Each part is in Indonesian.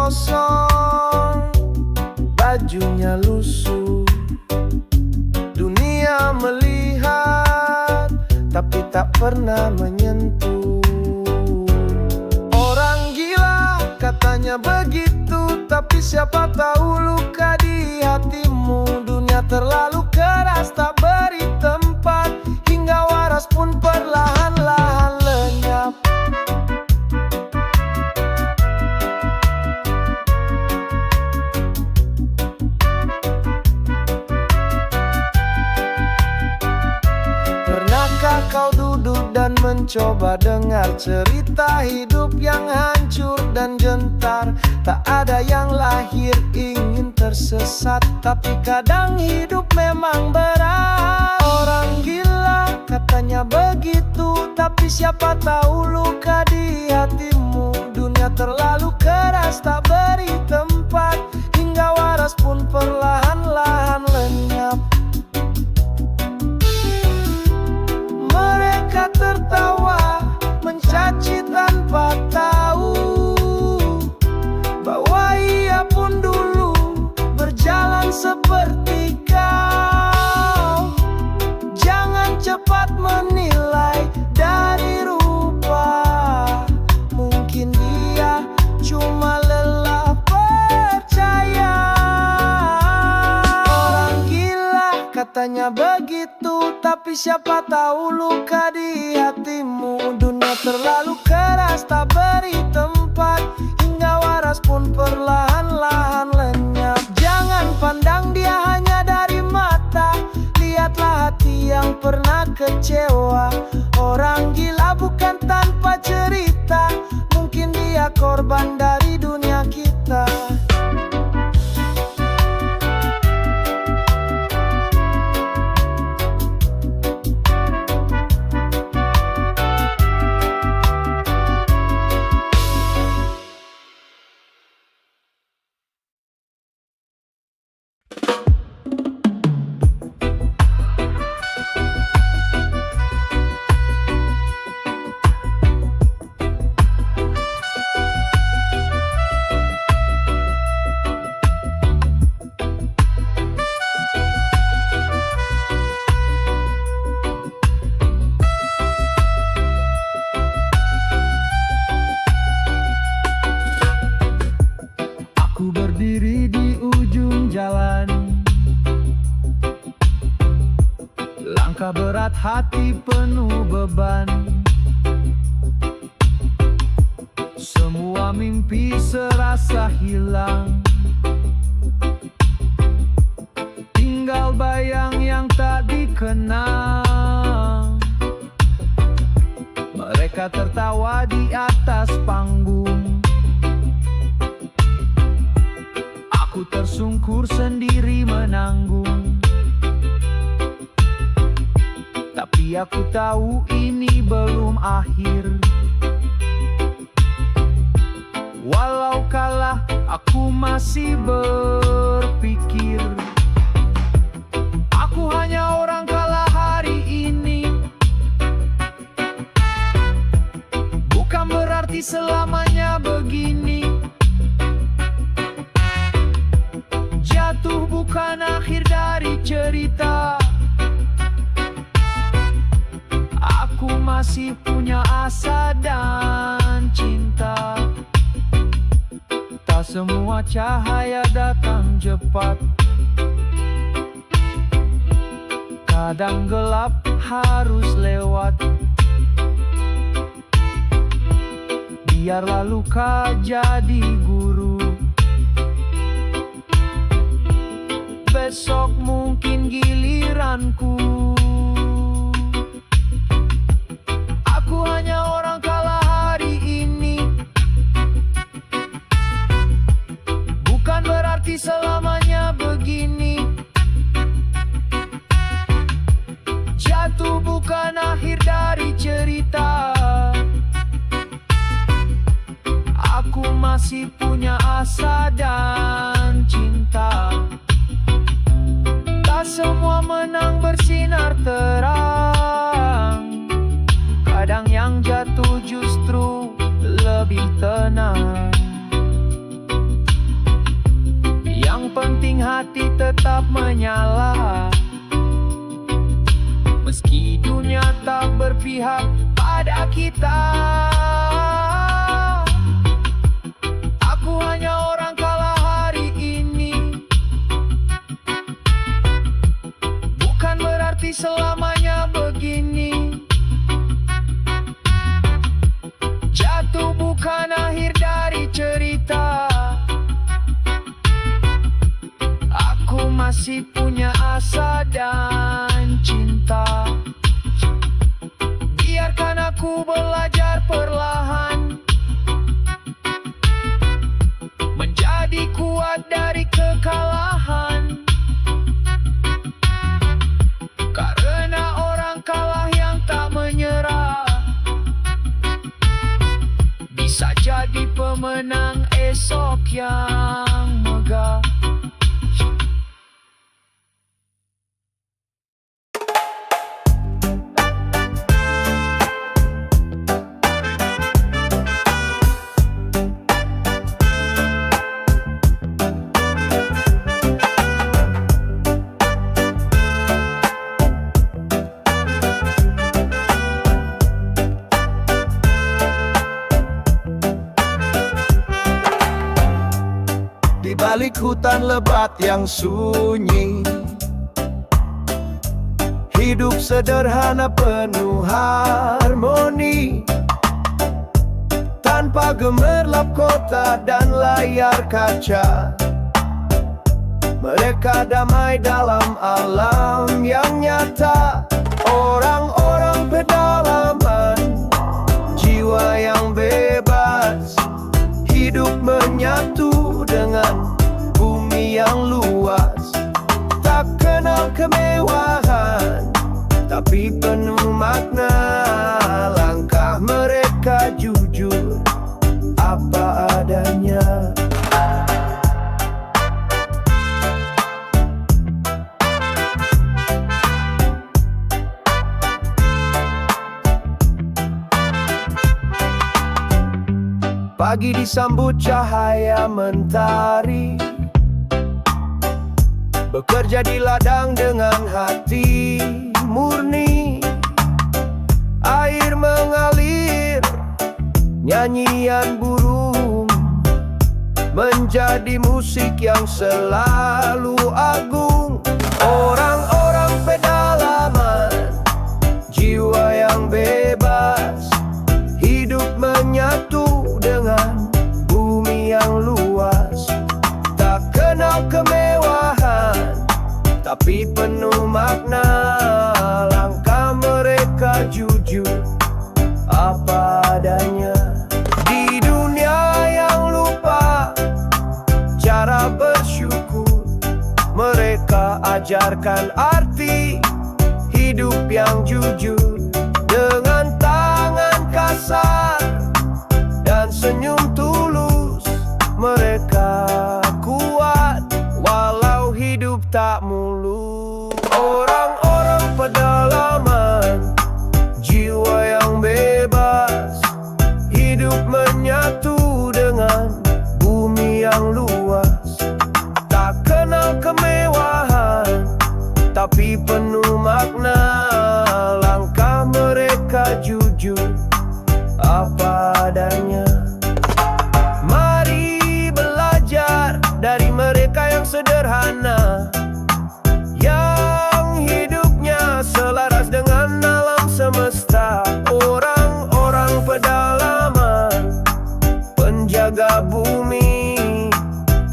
kosong, bajunya lusuh. Dunia melihat, tapi tak pernah menyentuh. Orang gila katanya begitu, tapi siapa tahu luka di hatimu. Dunia terlalu keras, tak beri tempat, hingga waras pun perlahan-lahan lenyap. Pernahkah kau duduk dan mencoba dengar cerita hidup yang hancur dan gentar? Tak ada yang lahir ingin tersesat, tapi kadang hidup memang berat. Orang gila katanya begitu, tapi siapa tahu luka di hatimu. Dunia terlalu keras, tak beri tempat, hingga waras pun perlahan-lahan lenyap. Mereka tertawa, mencaci tanpa tahu bahwa ia pun dulu berjalan seperti kau. Jangan cepat menilai dari rupa, mungkin dia cuma lelah percaya. Orang gila katanya begitu, tapi siapa tahu luka di hatimu. Dunia terlalu keras, tak beri tempat, hingga waras pun perlahan-lahan lenyap. Jangan pandang dia hanya dari mata, lihatlah hati yang pernah kecewa. Orang gila bukan tanpa cerita, mungkin dia korban dari dunia kita. Berdiri di ujung jalan, langkah berat, hati penuh beban. Semua mimpi serasa hilang, tinggal bayang yang tak dikenal. Mereka tertawa di atas panggung, aku tersungkur sendiri menanggung. Tapi aku tahu ini belum akhir. Walau kalah, aku masih berpikir, aku hanya orang kalah hari ini. Bukan berarti selamanya begini. Jatuh bukan akhir dari cerita. Aku masih punya asa dan cinta. Tak semua cahaya datang cepat, kadang gelap harus lewat. Biarlah luka jadi guru, besok mungkin giliranku. Aku hanya orang kalah hari ini. Bukan berarti selamanya begini. Jatuh bukan akhir dari cerita. Aku masih punya asa dan cinta. Tak semua menang bersih tetap menyala. Meski dunia tak berpihak pada kita, aku hanya orang kalah hari ini. Bukan berarti selamanya begini. Jatuh bukan akhir dari cerita. Aku masih punya asa dan cinta. Biarkan aku belajar perlahan, menjadi kuat dari kekalahan. Karena orang kalah yang tak menyerah bisa jadi pemenang esok yang megah. Di balik hutan lebat yang sunyi, hidup sederhana penuh harmoni. Tanpa gemerlap kota dan layar kaca, mereka damai dalam alam yang nyata. Orang-orang pedalaman, jiwa yang bebas, hidup menyatu dengan bumi yang luas. Tak kenal kemewahan, tapi penuh makna. Langkah mereka jujur, apa adanya. Pagi disambut cahaya mentari, bekerja di ladang dengan hati murni. Air mengalir, nyanyian burung menjadi musik yang selalu agung. Orang-orang pedalaman, jiwa yang bebas, hidup menyatu dengan bumi yang luas. Tak kenal kemewahan, tapi penuh makna. Langkah mereka jujur, apa adanya. Di dunia yang lupa cara bersyukur, mereka ajarkan arti hidup yang jujur. Dengan tangan kasar dan senyum tulus, mereka kuat walau hidup tak mulus. Orang-orang pedalaman, jiwa yang bebas, hidup menyatu dengan bumi yang luas. Tak kenal kemewahan, tapi penuh makna. Langkah mereka jujur, apa adanya. Mari belajar dari mereka yang sederhana, yang hidupnya selaras dengan alam semesta. Orang-orang pedalaman, penjaga bumi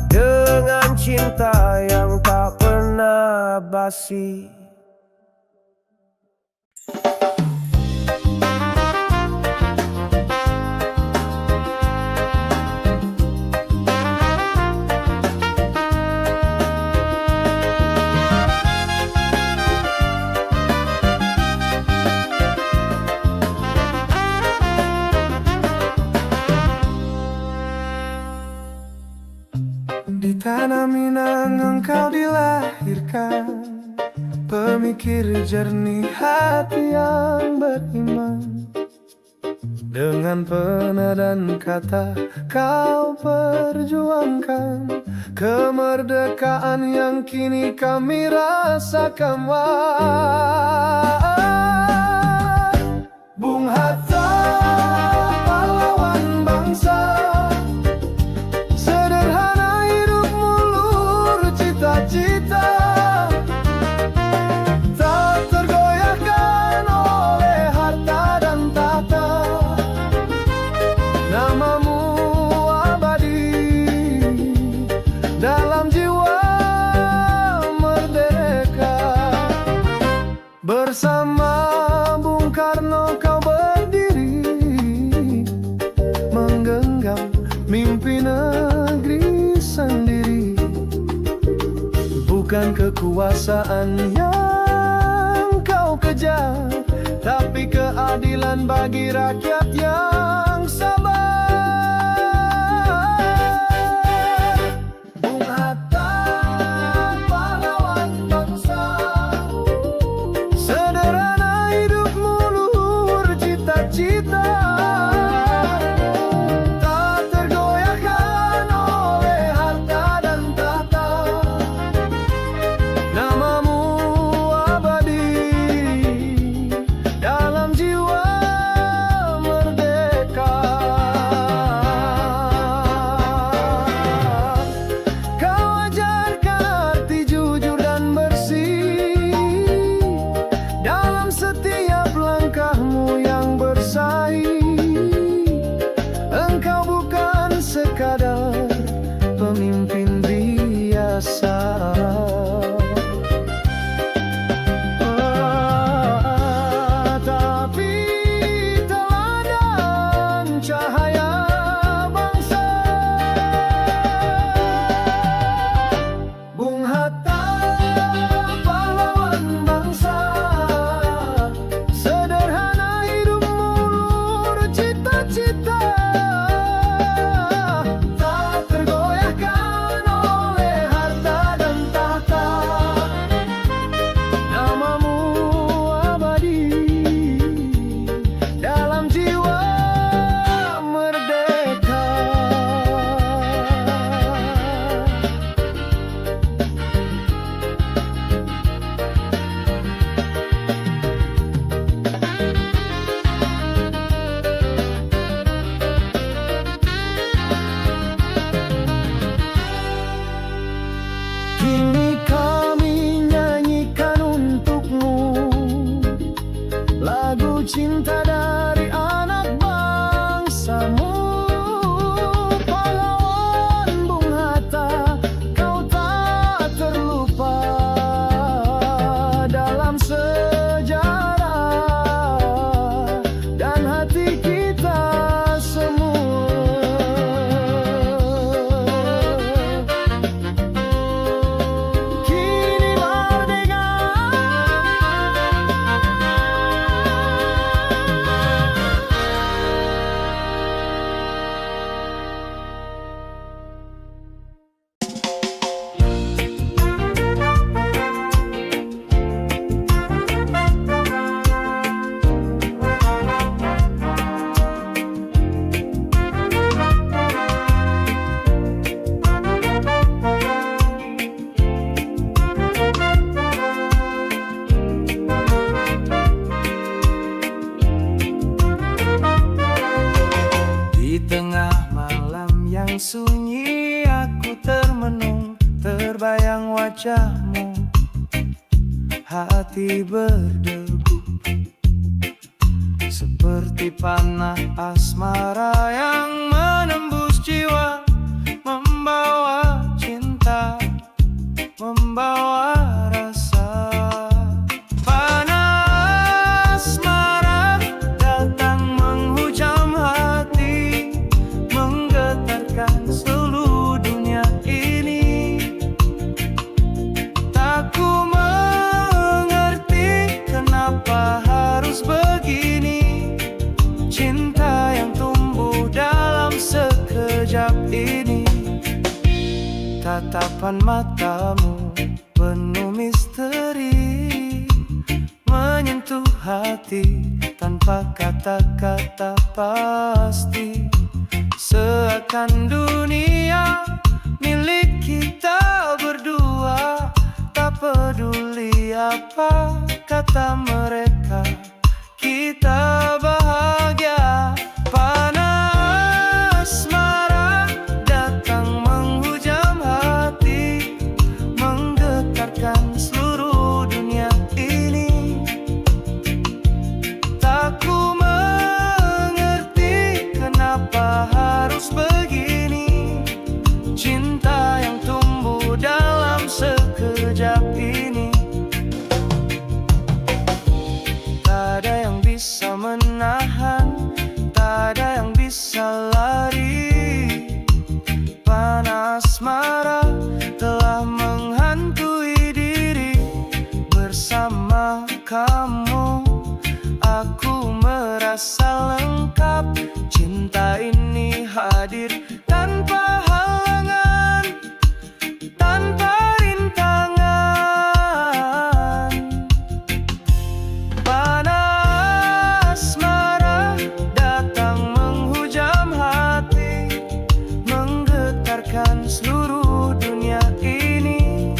dengan cinta yang tak pernah basi. Di tanah Minang engkau dilahirkan, pemikir jernih, hati yang beriman. Dengan pena dan kata kau perjuangkan kemerdekaan yang kini kami rasakan. Wah, Bung Hatta, pahlawan bangsa, sederhana hidup mulur cita-cita, tak tergoyahkan oleh harta dan tahta. Namamu abadi dalam jiwa merdeka. Bersama Bung Karno kau berdiri, menggenggam mimpi negeri sendiri. Bukan kekuasaan yang kau kejar, tapi keadilan bagi rakyat yang sabar. Bung Hatta, pahlawan bangsa, sederhana hidup mulur cita-cita, tak tergoyahkan oleh harta dan tahta. Namamu abadi dalam jiwa merdeka. Kau ajarkan arti jujur dan bersih dalam setiap langkahmu yang bersaing. Engkau bukan sekadar pemimpin biasa, tapi teladan cahaya bangsa. Bung Hatta, pahlawan bangsa, sederhana hidup mulur cita-cita, tak tergoyahkan oleh harta dan tahta. Namamu abadi dalam jiwa merdeka. Kini kami nyanyikan untukmu lagu cinta dari anak bangsamu. Pahlawan Bung Hatta, kau tak terlupa dalam sejarah dan hati kita semua. Kini merdeka, di tengah malam yang sunyi aku termenung, terbayang wajahmu, hati berdegup seperti panah asmara yang menembus jiwa, membawa cinta, membawa rasa. Panas marah datang menghujam hati, menggetarkan seluruh dunia ini. Tak ku mengerti kenapa harus begini. Cinta yang tumbuh dalam sekejap ini. Tatapan matamu penuh misteri, menyentuh hati tanpa kata-kata. Seakan dunia milik kita berdua, tak peduli apa kata mereka, kita bahagia. Panas marah datang menghujam hati, menggetarkan seluruh dunia ini. Tak ku mengerti kenapa harus begini, cinta yang tumbuh dalam sekejap ini. Tak ada yang bisa menahan, tak ada yang bisa lari. Panas marah telah menghantui diri. Bersama kamu aku merasa lengkap. Cinta ini hadir tanpa halangan, tanpa rintangan. Panas marah datang menghujam hati, menggetarkan seluruh dunia ini.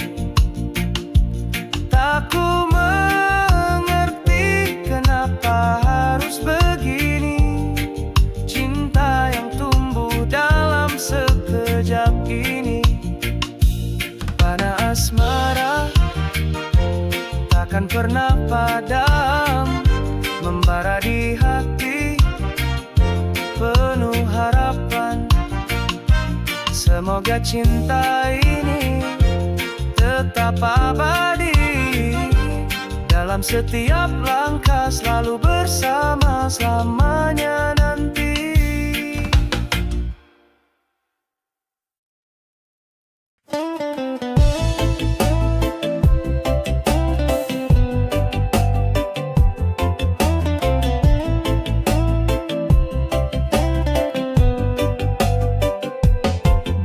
Tak ku mengerti kenapa harus begini, cinta yang tumbuh dalam sekejap ini. Panas marah takkan pernah padam, membara di hati penuh harapan. Semoga cinta ini tetap abadi, dalam setiap langkah selalu bersama selamanya nanti.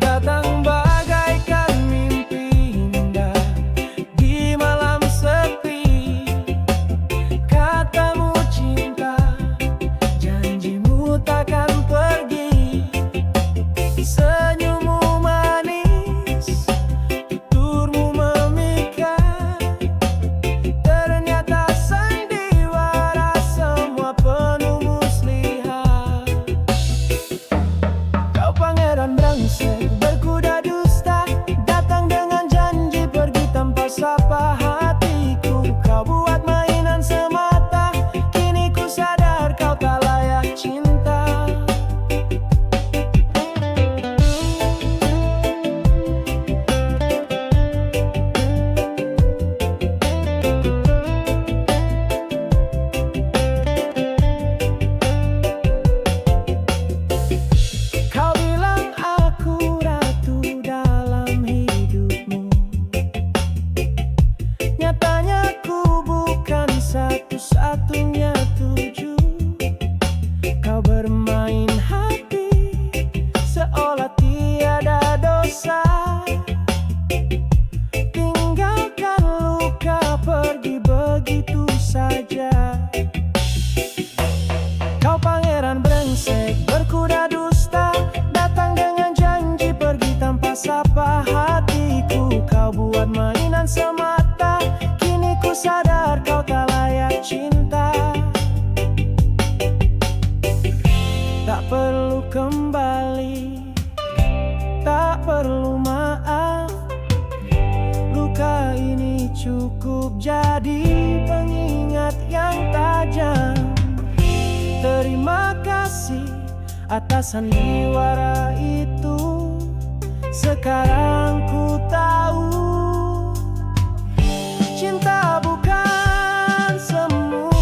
Datang bagaikan mimpi indah di malam sepi. Katamu cinta, janjimu takkan pergi. Senyummu manis, tuturmu memikat. Ternyata sandiwara semua penuh muslihat. Kau pangeran brengsek berkuda dusta, datang dengan janji pergi tanpa sapa hatiku. Kau buat mainan semata, kini ku sadar kau tak layak cinta. Kau bilang aku ratu dalam hidupmu, nyatanya ku bukan satu-satunya tuju. Kau bermain hati seolah tiada dosa, tinggalkan luka pergi begitu saja. Kau pangeran brengsek berkuda dusta, datang dengan janji pergi tanpa sapa hatiku. Kau buat mainan semata, kini ku sadar kau tak layak cinta. Tak perlu kembali, tak perlu maaf. Luka ini cukup jadi pengingat yang tajam. Terima kasih atas sandiwara itu, sekarang ku tahu cinta bukan semu.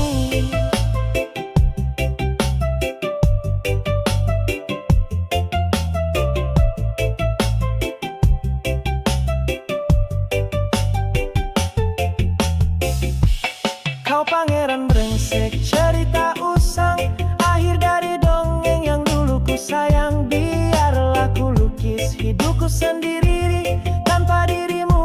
Kau pangeran brengsek cerita usang, akhir dari dongeng yang dulu ku sayang. Biarlah ku lukis hidupku sendiri tanpa dirimu.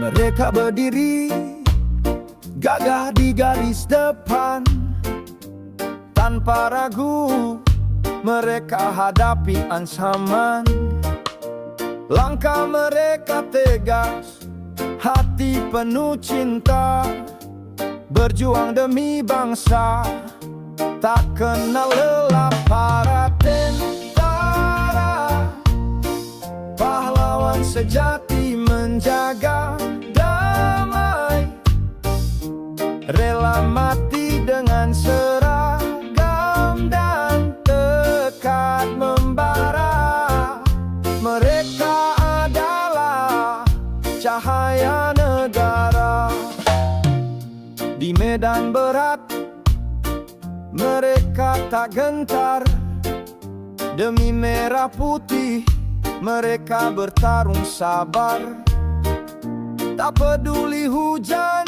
Mereka berdiri gagah di garis depan. Tanpa ragu mereka hadapi ancaman. Langkah mereka tegas, hati penuh cinta. Berjuang demi bangsa, tak kenal lelah. Para tentara, pahlawan sejati menjaga damai. Rela mati dengan seragam dan tekad membara. Mereka adalah cahaya negara. Di medan berat mereka tak gentar. Demi merah putih mereka bertarung sabar. Tak peduli hujan,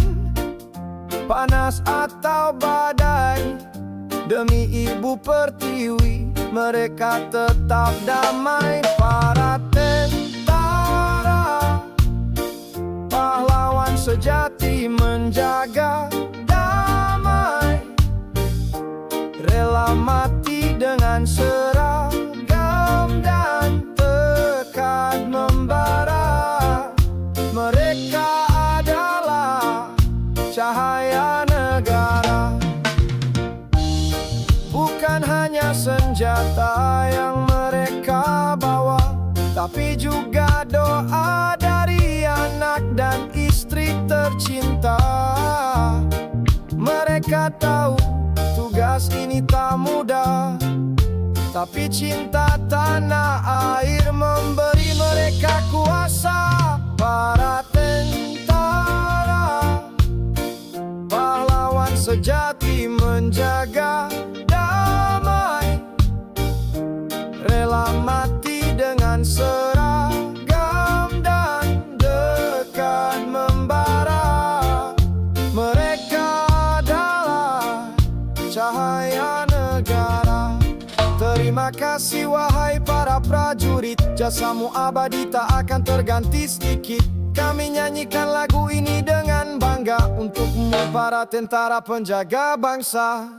panas atau badai. Demi ibu pertiwi mereka tetap damai. Para tentara, pahlawan sejati menjaga damai. Rela mati dengan seragam dan tekad membara. Mereka adalah cahaya negara. Bukan hanya senjata yang mereka bawa, tapi juga doa dari anak dan istri tercinta. Mereka tahu tugas ini tak mudah, tapi cinta tanah air memberi mereka kuasa. Para tentara, pahlawan sejati menjaga damai. Rela mati dengan seragam dan dekat membara. Mereka adalah cahaya negara. Terima kasih wahai para prajurit, jasamu abadi tak akan terganti sedikit. Kami nyanyikan lagu ini dengan bangga untukmu para tentara penjaga bangsa.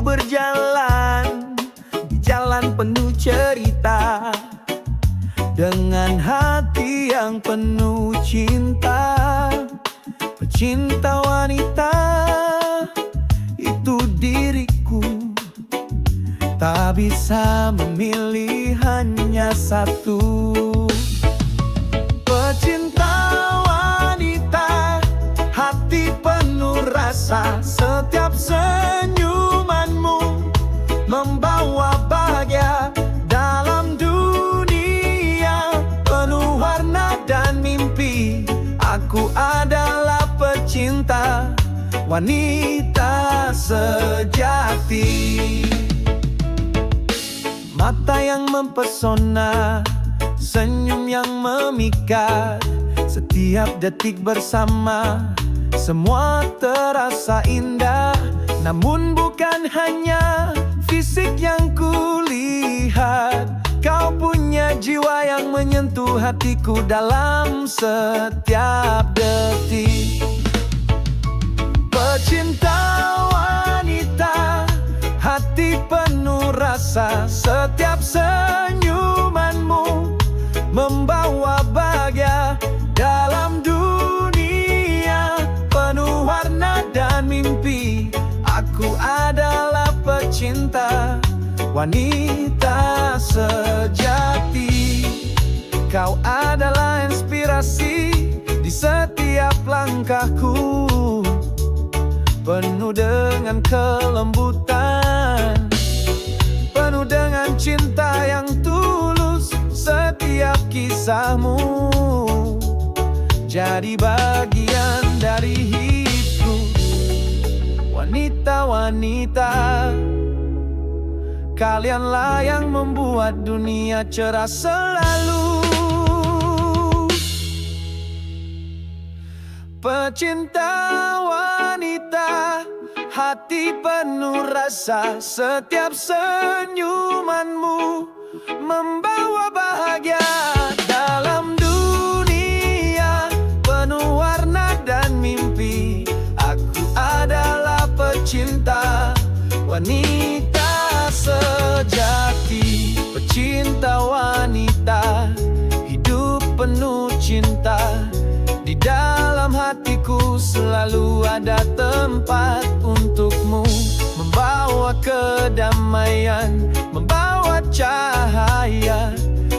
Berjalan di jalan penuh cerita, dengan hati yang penuh cinta. Pecinta wanita itu diriku, tak bisa memilih hanya satu. Pecinta wanita, hati penuh rasa. Setiap senyumanmu membawa bahagia dalam dunia penuh warna dan mimpi. Aku adalah pecinta wanita sejati. Mata yang mempesona, senyum yang memikat. Setiap detik bersama, semua terasa indah. Namun bukan hanya fisik yang kulihat, kau punya jiwa yang menyentuh hatiku dalam setiap detik. Pecinta wanita, hati penuh rasa. Setiap senyumanmu membawa bahagia dalam dunia penuh warna dan mimpi. Aku adalah pecinta wanita sejati. Kau adalah inspirasi di setiap langkahku, penuh dengan kelembutan, penuh dengan cinta yang tulus. Setiap kisahmu jadi bagian dari hidupku. wanita-wanita, kalianlah yang membuat dunia cerah selalu. Pecinta wanita, hati penuh rasa, setiap senyumanmu membawa bahagia. Dalam dunia penuh warna dan mimpi, aku adalah pecinta wanita sejati. Pecinta wanita, hidup penuh cinta. Di dalam hatiku selalu ada tempat untukmu, membawa kedamaian, membawa cahaya.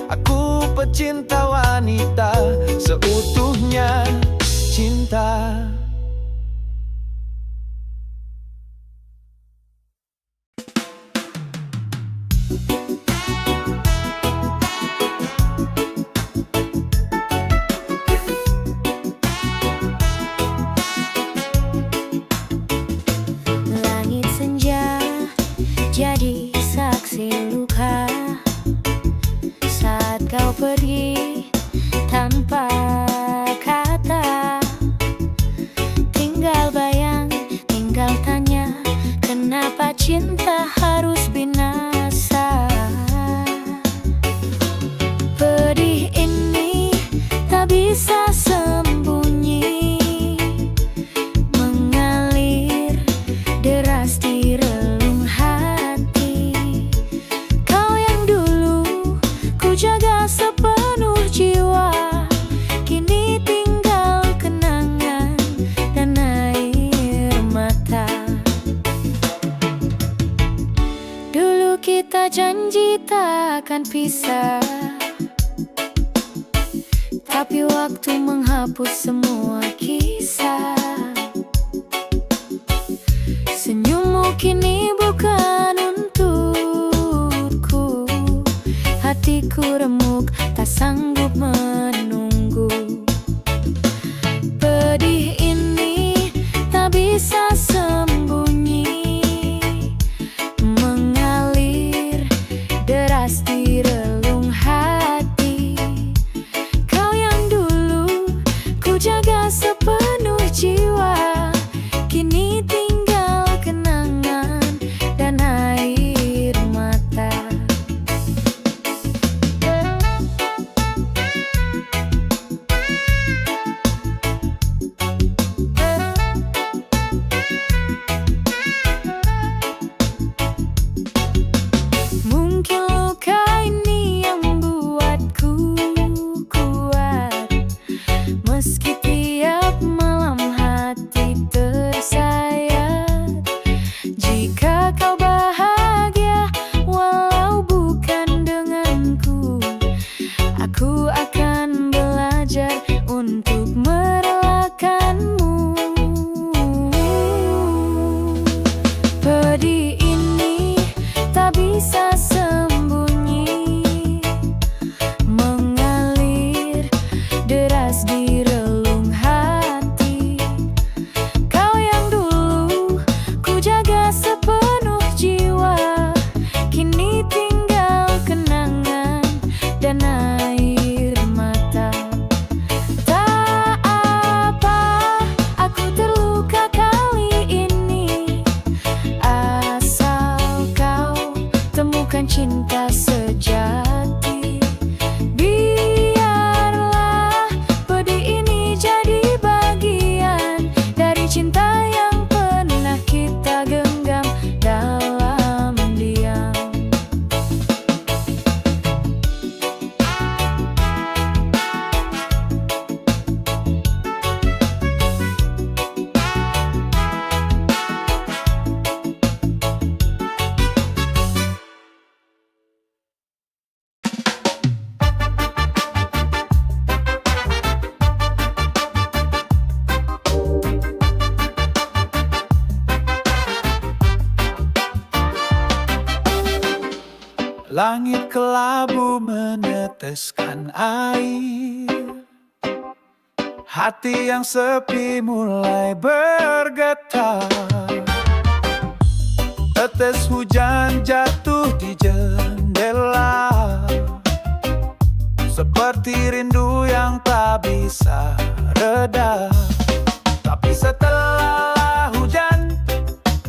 Aku pecinta wanita, seutuhnya cinta. Jadi saksi luka saat kau pergi tanpa kata. Tinggal bayang, tinggal tanya, kenapa cinta harus binasa. Pedih ini tak bisa sembunyi, mengalir deras di relung hati. Kau yang dulu ku jaga sepenuh jiwa, kini tinggal kenangan dan air mata. Dulu kita janji tak akan pisah, tapi waktu menghapus semua kisah. Senyummu kini bukan untukku, hatiku remuk tak sanggup menunggu. Pedih ini tak bisa sembunyi, mengalir deras di relung hati. Kau yang dulu ku jaga sepenuh jiwa, kini tinggal kenangan dan air mata. Mungkin luka ini yang buatku kuat, meski tiap malam hati tersayat. Jika kau bahagia walau bukan denganku, aku akan belajar untuk merelakanmu. Pedih ini tak bisa sembunyi, mengalir deras di relung hati. Kau yang dulu ku jaga sepenuh jiwa, kini tinggal kenangan dan air mata. Tak apa, aku terluka kali ini, asal kau temukan cinta sejati. Biarlah pedih ini jadi bagian dari cinta yang pernah kita genggam dalam diam. Langit kelabu meneteskan air, hati yang sepi mulai bergetar. Tetes hujan jatuh di jendela, seperti rindu yang tak bisa reda. Tapi setelah hujan,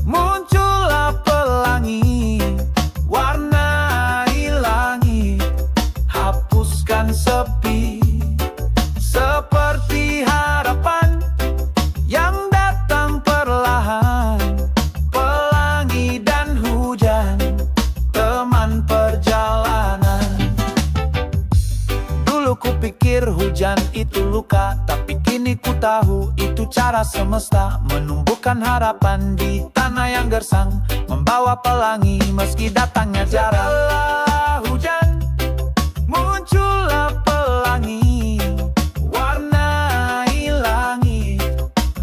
muncullah pelangi, warnai langit, hapuskan sepi, seperti harapan yang datang perlahan. Pelangi dan hujan, teman perjalanan. Dulu kupikir hujan itu luka, tapi kini ku tahu itu cara semesta menumbuhkan harapan di tanah yang gersang, membawa pelangi meski datangnya jarang. Setelah hujan, muncullah pelangi, warnai langit,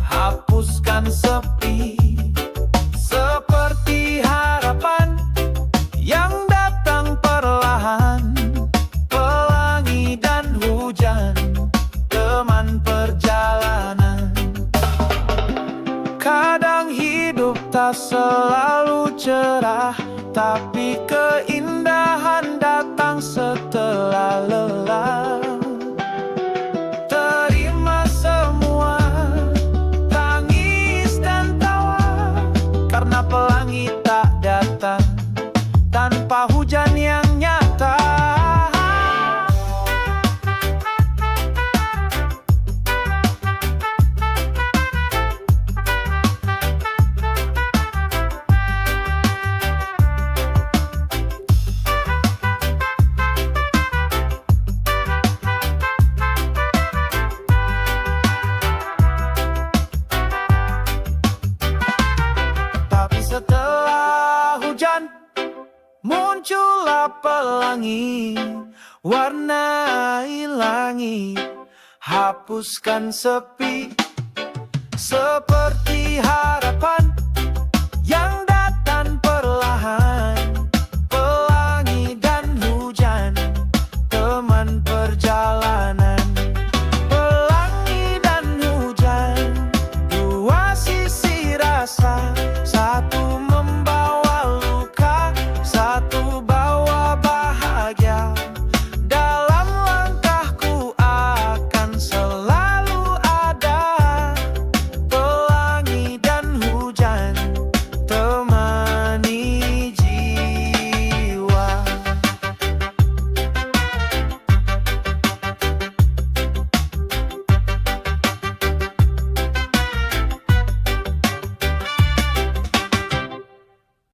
hapuskan sepi, seperti harapan yang datang perlahan. Pelangi dan hujan, teman perjalanan. Kadang hidup tak selalu cerah, tapi keindahan datang setelah lelah. Terima semua tangis dan tawa, karena pelangi tak datang tanpa hujan yang nyata. Tapi setelah hujan, muncullah pelangi, warnai langit, hapuskan sepi, seperti harapan